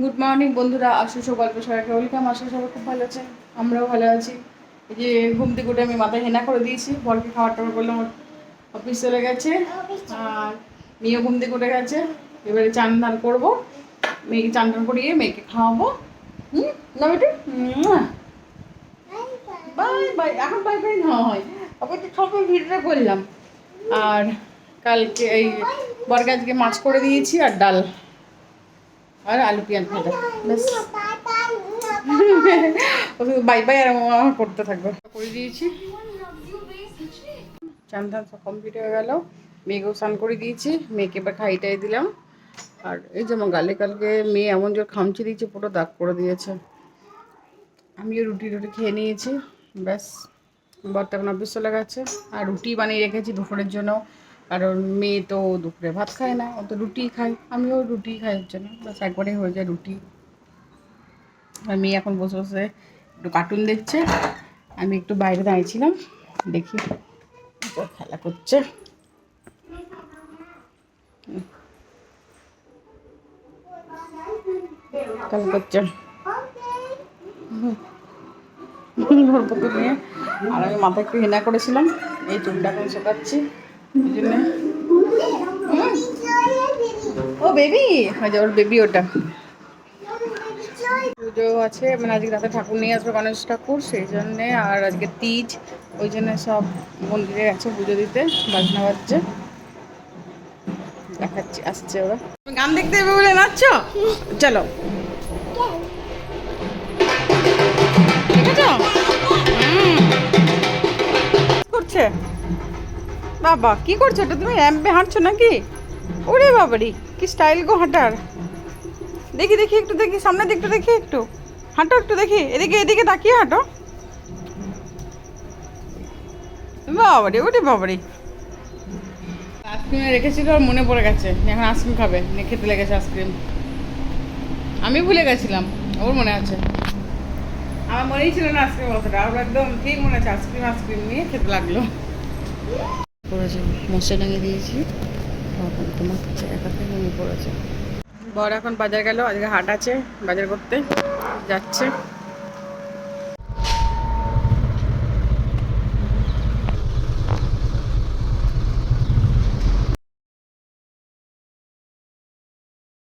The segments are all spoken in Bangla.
গুড মর্নিং বন্ধুরা, আশিস গল্প সবাইকে ওয়েলকাম। আশিস সবাই খুব ভালো আছে, আমরাও ভালো আছি। এই যে ঘুম থেকে উঠে আমি মাথায় হেনা করে দিয়েছি, বরকে খাবার টাবার করলাম, অফিস চলে গেছে। আর মেয়েও ঘুম থেকে উঠে গেছে, এবারে চান ধান করবো, মেয়েকে চান টান করিয়ে মেয়েকে খাওয়াবো। না বেটু, বাই বাই, এখন বাই বাই না হয়, আবার তো সবাই ভিডিওটা করলাম। আর কালকে এই বরকে আজকে মাছ করে দিয়েছি আর ডাল আর আলু পেঁয়াজ ভাজা, ব্যাস। বাই বাই আর আমার করতে থাকবে, করে দিয়েছি। চান ধান সব কমপ্লিট হয়ে গেল, মেয়েকেও স্নান করে দিয়েছি, মেয়েকে এবার খাইটাই দিলাম। আর এই যে আমার গালে কালকে মেয়ে এমন জোর খামচি দিয়েছে, পুরো দাগ করে দিয়েছে। আমিও রুটি রুটি খেয়ে নিয়েছি, ব্যাস। বর্তা এখন অফিস চলে গেছে। আর রুটি বানিয়ে রেখেছি দুপুরের জন্য, কারণ মেয়ে তো দুপুরে ভাত খায় না, ও তো রুটি খায়, আমিও রুটি খাই, হচ্ছে না, ব্যাস একবারে হয়ে যায় রুটি। আর মেয়ে এখন বসে বসে একটু কার্টুন দেখছে, আমি একটু বাইরে দাঁড়িয়েছিলাম, দেখি খেলা করছে। খেলা করছে নিয়ে। আর আমি মাথায় একটু হেনা করেছিলাম, এই চুলটা এখন শুকাচ্ছি, এই জন্য। ও বেবি, হয় যে ওর বেবি ওটা। পুজো আছে, মানে আজকে রাতে ঠাকুর নিয়ে আসবে, গণেশ ঠাকুর, সেই জন্যে। আর আজকে তিজ, ওই জন্য সব মন্দিরে গেছে পুজো দিতে, বাজনা বাজছে, দেখাচ্ছি, আসছে ওরা। গান দেখতে যাবে বলে নাচছো, চলো। করছে বাবা, কি করছো এটা তুমি? র্যাম্পে হাঁটছো নাকি? ওরে বাবারি, কি স্টাইল গো হাঁটার। দেখি দেখি একটু, দেখি সামনের দিকটা দেখি, একটু হাঁটো, একটু দেখি, এদিকে এদিকে তাকিয়ে হাঁটো। বাবারি, ওরে বাবারি। আইসক্রিমে রেখেছিল, আর মনে পড়ে গেছে এখন আইসক্রিম খাবে, নিয়ে খেতে লেগেছে আইসক্রিম। আমি ভুলে গেছিলাম, ওর মনে আছে, আমার মনেই ছিল না আইসক্রিম কথাটা, ওর একদম ঠিক মনে আছে, আইসক্রিম আইসক্রিম নিয়ে খেতে লাগলো। পড়েছে, মশা টাঙিয়ে দিয়েছি, তোমার একাতে মনে পড়েছে। বর এখন বাজার গেল, আজকে হাট আছে, বাজার করতে যাচ্ছে।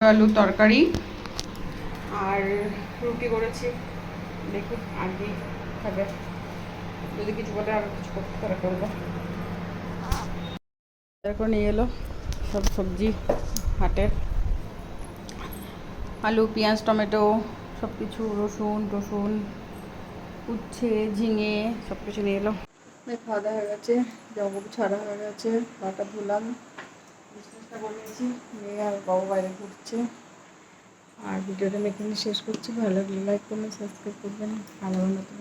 আলু তরকারি আর রুটি করেছি, দেখি আর কি খাবে, যদি কিছু বলে আর কিছু করতে তারা করবো। এখন নিয়ে এলো সব সবজি হাটের, আলু পেঁয়াজ টমেটো সব কিছু, রসুন টসুন উচ্ছে ঝিঙে সব কিছু নিয়ে এলো। খাওয়া দাওয়া হয়ে গেছে, জামাকাপড় ছাড়া হয়ে গেছে, পাটা ধুলাম, বিজনেসটা করিয়েছি, মেয়ে আর বাবু বাইরে ঘুরছে। আর ভিডিওটা আমি এখানে শেষ করছি, ভালো লাগলে লাইক করবেন, সাবস্ক্রাইব করবেন, আবার নতুন